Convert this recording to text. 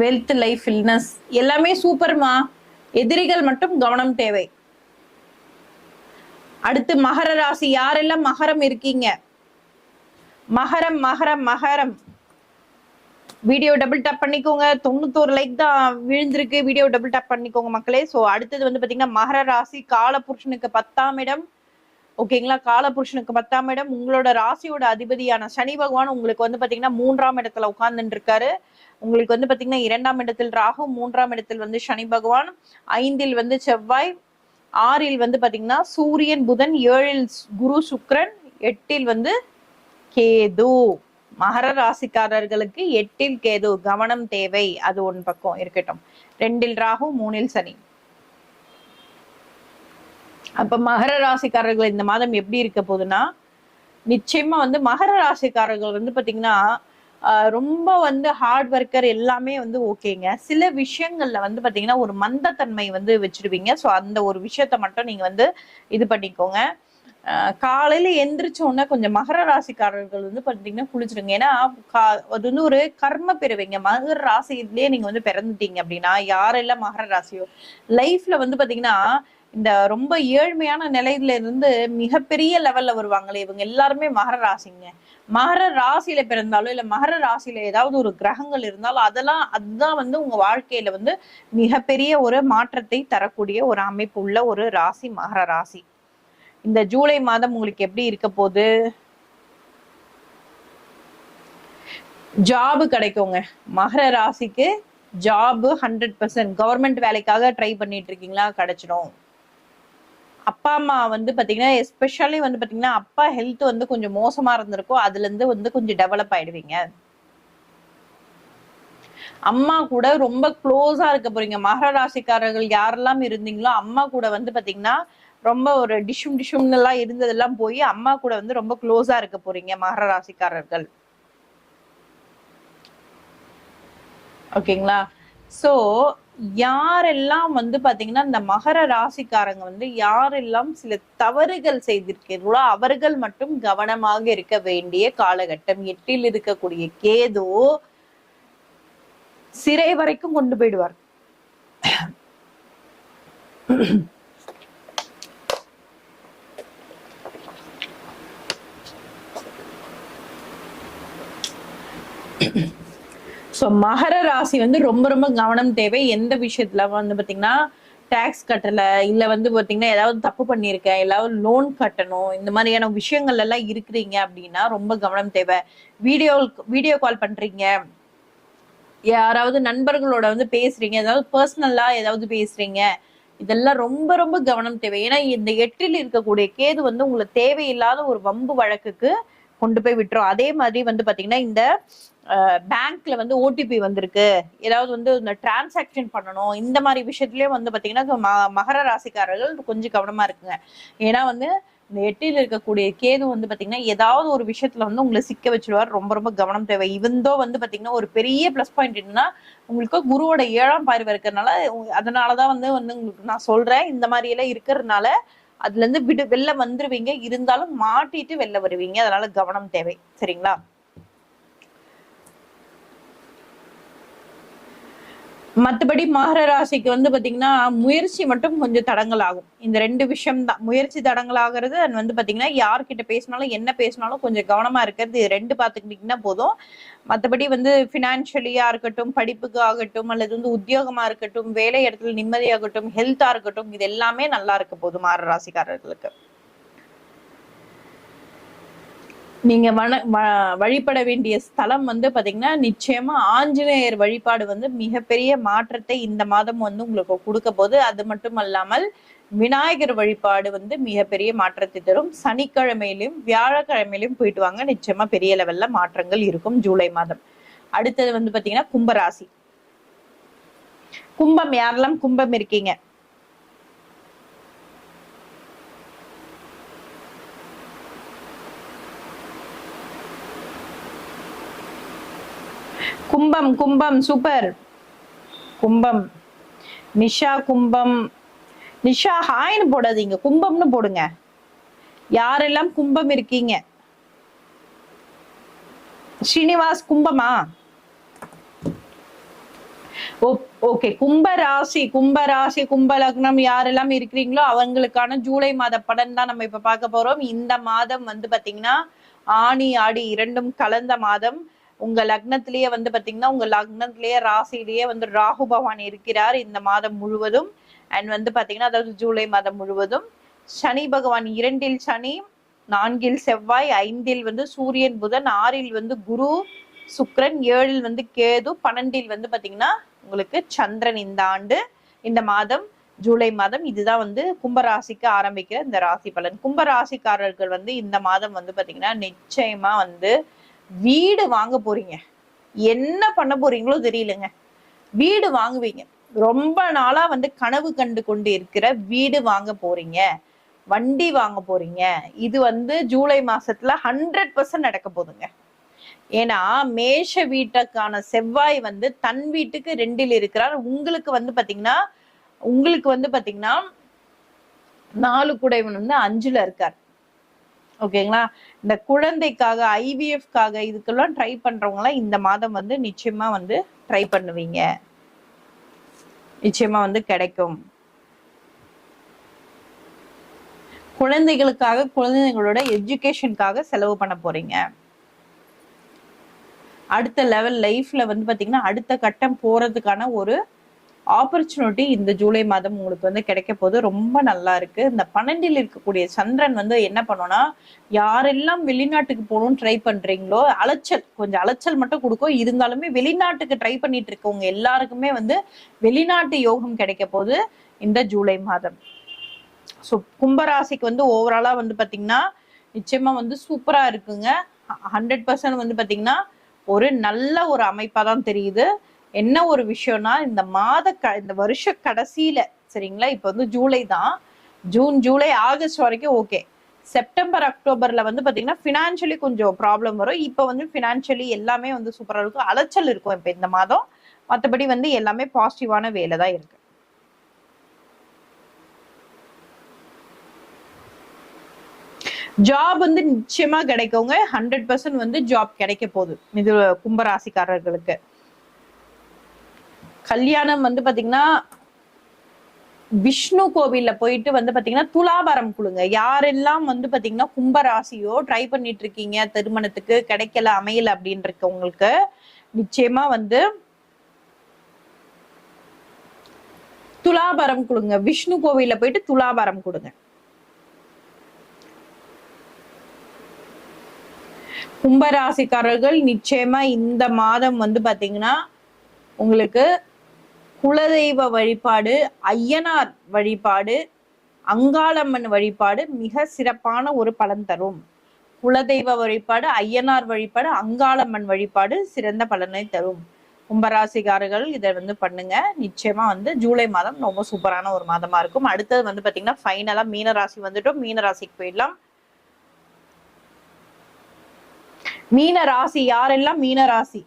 Wealth, life, illness எல்லாமே சூப்பர்மா. எதிரிகள் மட்டும் கவனம் தேவை. அடுத்து மகர ராசி. யாரெல்லாம் மகரம் இருக்கீங்க? மகரம் மகரம் மகரம் வீடியோ டபுள் டேப் பண்ணிக்கோங்க. 91 லைக் தான் விழுந்திருக்கு. வீடியோ டபுள் டேப் பண்ணிக்கோங்க மக்களே. ஸோ அடுத்தது வந்து பாத்தீங்கன்னா மகர ராசி, காலபுருஷனுக்கு 10ஆம் இடம். ஓகேங்களா? காலபுருஷனுக்கு 10ஆம் இடம். உங்களோட ராசியோட அதிபதியான சனி பகவான் உங்களுக்கு வந்து பாத்தீங்கன்னா 3ஆம் இடத்துல உட்கார்ந்துட்டு இருக்காரு. உங்களுக்கு வந்து பாத்தீங்கன்னா 2ஆம் இடத்தில் ராகு, 3ஆம் இடத்தில் வந்து சனி பகவான், 5இல் வந்து செவ்வாய், 6இல் வந்து பாத்தீங்கன்னா சூரியன் புதன், 7இல் குரு சுக்கிரன், 8இல் வந்து கேது. மகர ராசிக்காரர்களுக்கு 8இல் கேது, கவனம் தேவை. அது ஒன் பக்கம் இருக்கட்டும். 2இல் ராகு, 3இல் சனி. அப்ப மகர ராசிக்காரர்கள் இந்த மாதம் எப்படி இருக்க போகுதுன்னா, நிச்சயமா வந்து மகர ராசிக்காரர்கள் வந்து பாத்தீங்கன்னா ரொம்ப வந்து ஹார்ட் ஒர்க்கர், எல்லாமே வந்து ஓகேங்க. சில விஷயங்கள்ல வந்து பாத்தீங்கன்னா ஒரு மந்தத்தன்மை வந்து வச்சிருவீங்க. ஸோ அந்த ஒரு விஷயத்த மட்டும் நீங்க வந்து இது பண்ணிக்கோங்க. காலையில எந்திரிச்ச உடனே கொஞ்சம் மகர ராசிக்காரர்கள் வந்து பாத்தீங்கன்னா குளிச்சிருங்க. ஏன்னா அது வந்து ஒரு கர்ம பிறவிங்க. மகர ராசியிலேயே நீங்க வந்து பிறந்துட்டீங்க அப்படின்னா, யாரெல்லாம் மகர ராசியோ லைஃப்ல வந்து பாத்தீங்கன்னா இந்த ரொம்ப ஏழ்மையான நிலையில இருந்து மிகப்பெரிய லெவல்ல வருவாங்களே, இவங்க எல்லாருமே மகர ராசிங்க. மகர ராசியில பிறந்தாலும் இல்ல மகர ராசியில ஏதாவது ஒரு கிரகங்கள் இருந்தாலும் அதுதான் வந்து உங்க வாழ்க்கையில வந்து மிகப்பெரிய ஒரு மாற்றத்தை தரக்கூடிய ஒரு அமைப்பு உள்ள ஒரு ராசி மகர ராசி. இந்த ஜூலை மாதம் உங்களுக்கு எப்படி இருக்க போகுது? ஜாபு கிடைக்குங்க. மகர ராசிக்கு ஜாபு 100%. கவர்மெண்ட் வேலைக்காக ட்ரை பண்ணிட்டு இருக்கீங்களா? கிடைச்சிடும். அப்பா அம்மா வந்து பாத்தீங்கன்னா எஸ்பெஷலி வந்து பாத்தீங்கன்னா அப்பா ஹெல்த் வந்து கொஞ்சம் மோசமா இருந்திருக்கும். அதுல இருந்து வந்து கொஞ்சம் டெவலப் ஆயிடுவீங்க. அம்மா கூட ரொம்ப க்ளோஸா இருக்க போறீங்க. மகர ராசிக்காரர்கள் யாரெல்லாம் இருந்தீங்களோ அம்மா கூட வந்து பாத்தீங்கன்னா ரொம்ப ஒரு டிஷும்னு எல்லாம் இருந்ததெல்லாம் போய் அம்மா கூட வந்து ரொம்ப க்ளோஸா இருக்க போறீங்க மகர ராசிக்காரர்கள். ஓகேங்களா? சோ யாரெல்லாம் வந்து பாத்தீங்கன்னா இந்த மகர ராசிக்காரங்க வந்து யாரெல்லாம் சில தவறுகள் செய்திருக்கிறீர்களோ அவர்கள் மட்டும் கவனமாக இருக்க வேண்டிய காலகட்டம். 8இல் இருக்கக்கூடிய கேது சிறை வரைக்கும் கொண்டு போயிடுவார். ஸோ மகர ராசி வந்து ரொம்ப ரொம்ப கவனம் தேவை. எந்த விஷயத்துல வந்து பாத்தீங்கன்னா டேக்ஸ் கட்டல, இல்ல வந்து பாத்தீங்கன்னா ஏதாவது தப்பு பண்ணிருக்கேன், ஏதாவது லோன் கட்டணும், இந்த மாதிரியான விஷயங்கள் எல்லாம் இருக்கிறீங்க அப்படின்னா ரொம்ப கவனம் தேவை. வீடியோ கால் பண்றீங்க, யாராவது நண்பர்களோட வந்து பேசுறீங்க, ஏதாவது பர்சனலா ஏதாவது பேசுறீங்க, இதெல்லாம் ரொம்ப ரொம்ப கவனம் தேவை. ஏன்னா இந்த 8இல் இருக்கக்கூடிய கேது வந்து உங்களை தேவையில்லாத ஒரு வம்பு வழக்குக்கு கொண்டு போய் விட்டுரும். அதே மாதிரி வந்து பாத்தீங்கன்னா இந்த பேங்க்ல வந்து ஓடிபி வந்திருக்கு, ஏதாவது வந்து இந்த டிரான்சாக்ஷன் பண்ணணும், இந்த மாதிரி விஷயத்துலயே வந்து பாத்தீங்கன்னா மகர ராசிக்காரர்கள் கொஞ்சம் கவனமா இருக்குங்க. ஏன்னா வந்து இந்த 8இல் இருக்கக்கூடிய கேது வந்து பாத்தீங்கன்னா ஏதாவது ஒரு விஷயத்துல வந்து உங்களை சிக்க வச்சிருவார். ரொம்ப ரொம்ப கவனம் தேவை. இவந்தோ வந்து பாத்தீங்கன்னா ஒரு பெரிய பிளஸ் பாயிண்ட் என்னன்னா உங்களுக்கு குருவோட 7ஆம் பார்வை இருக்கிறதுனால, அதனாலதான் வந்து உங்களுக்கு நான் சொல்றேன், இந்த மாதிரி எல்லாம் இருக்கிறதுனால அதுல இருந்து வெளில வந்துருவீங்க. இருந்தாலும் மாட்டிட்டு வெளில வருவீங்க. அதனால கவனம் தேவை. சரிங்களா? மத்தபடி மகர ராசிக்கு வந்து பாத்தீங்கன்னா முயற்சி மட்டும் கொஞ்சம் தடங்கள் ஆகும். இந்த 2 விஷயம் தான். முயற்சி தடங்கள் ஆகுறது வந்து பாத்தீங்கன்னா யார்கிட்ட பேசினாலும் என்ன பேசினாலும் கொஞ்சம் கவனமா இருக்கிறது. இது 2 பாத்துக்கிட்டீங்கன்னா போதும். மத்தபடி வந்து பினான்சியலியா இருக்கட்டும், படிப்புக்கு ஆகட்டும், அல்லது வந்து உத்தியோகமா இருக்கட்டும், வேலை இடத்துல நிம்மதியாகட்டும், ஹெல்த்தா இருக்கட்டும், இது எல்லாமே நல்லா இருக்க போதும் மகர ராசிக்காரர்களுக்கு. நீங்க வழிபட வேண்டிய ஸ்தலம் வந்து பாத்தீங்கன்னா நிச்சயமா ஆஞ்சநேயர் வழிபாடு வந்து மிகப்பெரிய மாற்றத்தை இந்த மாதம் வந்து உங்களுக்கு கொடுக்க போது. அது மட்டும் அல்லாமல் விநாயகர் வழிபாடு வந்து மிகப்பெரிய மாற்றத்தை தரும். சனிக்கிழமையிலும் வியாழக்கிழமையிலும் போயிட்டு வாங்க. நிச்சயமா பெரிய லெவல்ல மாற்றங்கள் இருக்கும் ஜூலை மாதம். அடுத்தது வந்து பாத்தீங்கன்னா கும்பராசி. கும்பம். யாரெல்லாம் கும்பம் இருக்கீங்க? கும்பம் கும்பம் சூப்பர். கும்பம். நிஷா கும்பம். நிஷா ஹாய்னு போடாதீங்க, கும்பம்னு போடுங்க. யாரெல்லாம் கும்பம் இருக்கீங்க? ஸ்ரீனிவாஸ் கும்பமா? ஓகே, கும்பராசி கும்ப லக்னம் யாரெல்லாம் இருக்கிறீங்களோ அவங்களுக்கான ஜூலை மாத பலன் தான் நம்ம இப்ப பார்க்க போறோம். இந்த மாதம் வந்து பாத்தீங்கன்னா ஆனி ஆடி இரண்டும் கலந்த மாதம். உங்க லக்னத்திலேயே வந்து பாத்தீங்கன்னா உங்க லக்னத்திலேயே ராசியிலேயே வந்து ராகு பகவான் இருக்கிறார் இந்த மாதம் முழுவதும். அண்ட் வந்து பாத்தீங்கன்னா அதாவது ஜூலை மாதம் முழுவதும் சனி பகவான் 2இல் சனி, 4இல் செவ்வாய், 5இல் வந்து சூரியன் புதன், 6இல் வந்து குரு சுக்கிரன், 7இல் வந்து கேது, 12இல் வந்து பாத்தீங்கன்னா உங்களுக்கு சந்திரன் இந்த ஆண்டு இந்த மாதம் ஜூலை மாதம். இதுதான் வந்து கும்பராசிக்கு ஆரம்பிக்கிற இந்த ராசி பலன். கும்பராசிக்காரர்கள் வந்து இந்த மாதம் வந்து பாத்தீங்கன்னா நிச்சயமா வந்து வீடு வாங்க போறீங்க. என்ன பண்ண போறீங்களோ தெரியலங்க, வீடு வாங்குவீங்க. ரொம்ப நாளா வந்து கனவு கண்டு கொண்டு இருக்கிற வீடு வாங்க போறீங்க, வண்டி வாங்க போறீங்க. இது வந்து ஜூலை மாசத்துல 100% நடக்க போதுங்க. ஏன்னா மேஷ வீட்டுக்கான செவ்வாய் வந்து தன் வீட்டுக்கு 2இல் இருக்கிறார். உங்களுக்கு வந்து பாத்தீங்கன்னா 4 குடைவன் வந்து 5ல இருக்கார். ஓகேங்களா? இந்த குழந்தைக்காக IVF-க்காக இதுக்கெல்லாம் ட்ரை பண்றவங்க எல்லாம் இந்த மாதம் வந்து நிச்சயமா வந்து ட்ரை பண்ணுவீங்க, நிச்சயமா வந்து கிடைக்கும். குழந்தைகளுக்காக குழந்தைங்களோட எஜுகேஷனுக்காக செலவு பண்ண போறீங்க. அடுத்த லெவல் லைஃப்ல வந்து பாத்தீங்கன்னா அடுத்த கட்டம் போறதுக்கான ஒரு ஆப்பர்ச்சுனிட்டி இந்த ஜூலை மாதம் உங்களுக்கு வந்து கிடைக்க போது. ரொம்ப நல்லா இருக்கு. இந்த 12இல் இருக்கக்கூடிய சந்திரன் வந்து என்ன பண்ணோம்னா யாரெல்லாம் வெளிநாட்டுக்கு போகணும்னு ட்ரை பண்றீங்களோ கொஞ்சம் அலைச்சல் மட்டும் கொடுக்கும். இருந்தாலுமே வெளிநாட்டுக்கு ட்ரை பண்ணிட்டு இருக்கவங்க எல்லாருக்குமே வந்து வெளிநாட்டு யோகம் கிடைக்க போது இந்த ஜூலை மாதம். ஸோ கும்பராசிக்கு வந்து ஓவராலா வந்து பாத்தீங்கன்னா நிச்சயமா வந்து சூப்பரா இருக்குங்க. 100% வந்து பாத்தீங்கன்னா ஒரு நல்ல ஒரு அமைப்பா தான் தெரியுது. என்ன ஒரு விஷயம்னா இந்த வருஷ கடைசியில சரிங்களா, இப்ப வந்து ஜூலை தான், ஜூன் ஜூலை ஆகஸ்ட் வரைக்கும் ஓகே. செப்டம்பர் அக்டோபர்ல வந்து பாத்தீங்கன்னா பினான்சியலி கொஞ்சம் ப்ராப்ளம் வரும். இப்ப வந்து பினான்சியலி எல்லாமே வந்து சூப்பரா இருக்கும். அலைச்சல் இருக்கும் இப்ப இந்த மாதம். மற்றபடி வந்து எல்லாமே பாசிட்டிவான வேலை தான் இருக்கு. ஜாப் வந்து நிச்சயமா கிடைக்குங்க. 100% வந்து ஜாப் கிடைக்க போகுது இது கும்பராசிக்காரர்களுக்கு. கல்யாணம் வந்து பாத்தீங்கன்னா விஷ்ணு கோவில்ல போயிட்டு வந்து பாத்தீங்கன்னா துலாபாரம் கொடுங்க. யாரெல்லாம் வந்து பாத்தீங்கன்னா கும்பராசியோ ட்ரை பண்ணிட்டு இருக்கீங்க, திருமணத்துக்கு கிடைக்கல அமையல அப்படின்னு இருக்கவங்களுக்கு நிச்சயமா வந்து துலாபாரம் கொடுங்க. விஷ்ணு கோவில்ல போயிட்டு துலாபாரம் கொடுங்க. கும்பராசிக்காரர்கள் நிச்சயமா இந்த மாதம் வந்து பாத்தீங்கன்னா உங்களுக்கு குலதெய்வ வழிபாடு, ஐயனார் வழிபாடு, அங்காளம்மன் வழிபாடு மிக சிறப்பான ஒரு பலன் தரும். குலதெய்வ வழிபாடு, ஐயனார் வழிபாடு, அங்காளம்மன் வழிபாடு சிறந்த பலனை தரும். கும்பராசிக்காரர்கள் இதை வந்து பண்ணுங்க. நிச்சயமா வந்து ஜூலை மாதம் ரொம்ப சூப்பரான ஒரு மாதமா இருக்கும். அடுத்தது வந்து பாத்தீங்கன்னா ஃபைனலா மீனராசி வந்துட்டோம். மீனராசிக்கு போயிடலாம். மீனராசி யாரெல்லாம் மீனராசி